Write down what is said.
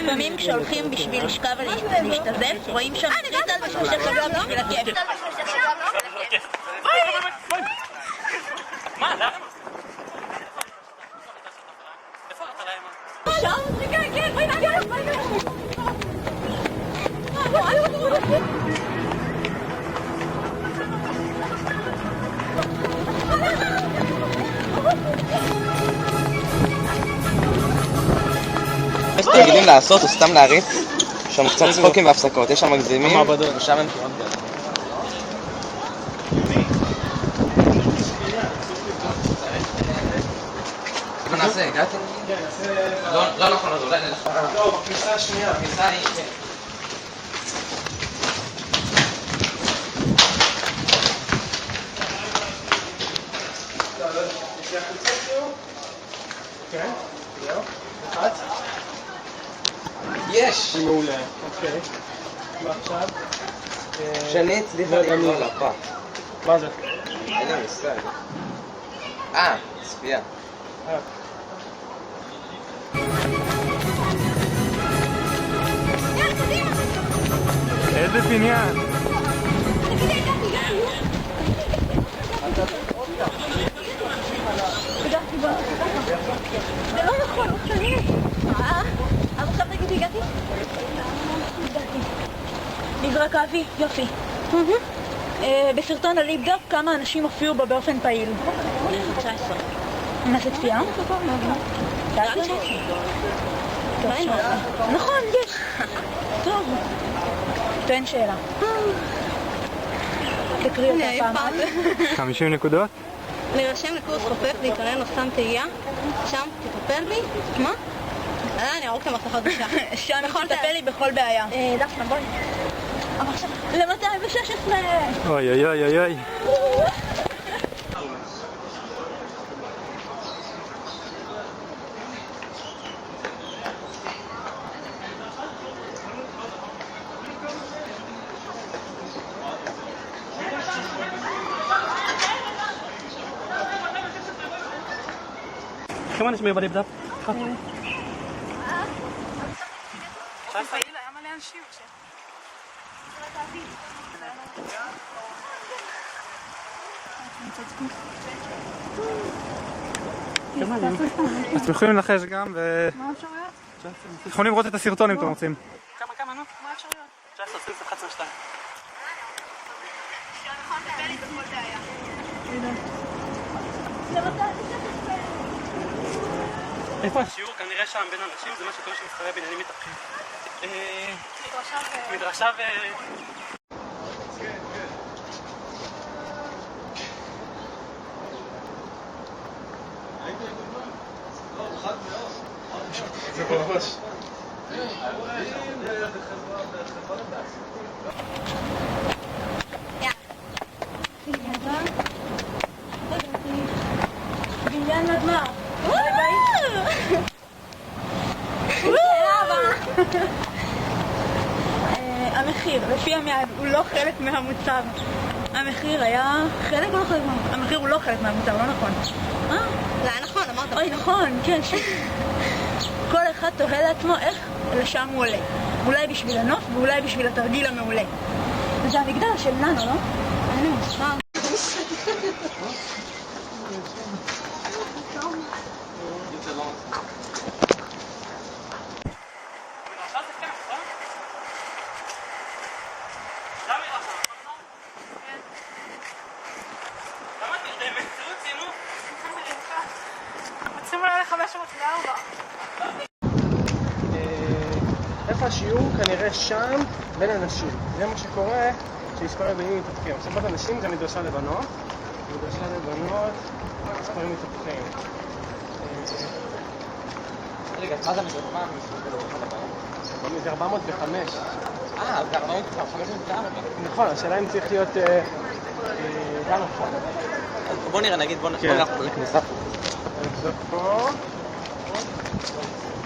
לפעמים כשהולכים בשביל לשכב ולהשתזף, רואים שם קריטל ושושי חג'אב בשביל הכיף. מה? למה? איפה אתה להם? שם? כן, בואי נגב, בואי נגב. יש תרגילים לעשות או סתם להריץ? יש שם קצת צחוקים והפסקות, יש שם מגזימים ושם הם כמעט גדולים. מה נעשה? הגעתי? לא נכון, אז אולי נלך לא, בכניסה השנייה. בכניסה היא, כן. יש לך קצת כאילו? כן, זהו. אחת? יש! מעולה, אוקיי. ועכשיו? שאני הצליחה לגמור לפה. מה זה? אין לי מושג. צפייה. איזה בניין? זה לא נכון, הוא חליט. אבל עכשיו תגידי, הגעתי? נזרק אבי, יופי. בסרטון הליבדאפ כמה אנשים הופיעו בה באופן פעיל? 19. מה זה צפייה? נכון, יש. טוב. תן שאלה. תקריא אותה פעם. 50 נקודות? להירשם לקורס חופף, להתעניין או סתם תהייה, שם תטפל בי, מה? אני ארוך למחלכות בשעה. שם תטפל לי בכל בעיה. דפנה, בואי. אבל עכשיו, ל-216! אוי אוי אוי אוי אוי. כמה אנשים היו בליבדאפ? היה מלא אנשים עכשיו. אז אתם יכולים לנחש גם מה אפשרויות? יכולים לראות את הסרטון אם אתם רוצים. כמה נו? מה אפשרויות? 19, 20, 11, 2. נכון, תטפל לי בכל בעיה. איפה השיעור? כנראה שם בין אנשים, זה מה שקורה שמסחרי בניינים מתהפכים. מדרשה ו... זה בראש. בניין נגמר. ביי ביי. המחיר, לפי המייד, הוא לא חלק מהמוצר. המחיר היה חלק או לא חלק מהמוצר? המחיר הוא לא חלק מהמוצר, לא נכון. זה היה נכון, אמרת. אוי, נכון, כן. כל אחד תוהה לעצמו איך לשם הוא עולה. אולי בשביל הנוף ואולי בשביל התרגיל המעולה. זה המגדל של ננו, לא? אין לי מושג. איפה השיעור? כנראה שם בין אנשים. זה מה שקורה כשמספרי בניינים מתהפכים. בסופות אנשים זה מדרשה לבנות. מדרשה לבנות, מספרים מתהפכים. רגע, מה זה המספר? זה 405. זה 405 מתאר? נכון, השאלה אם צריך להיות גם נכון. בוא נראה, נגיד, בוא נראה לכניסה. זה פה.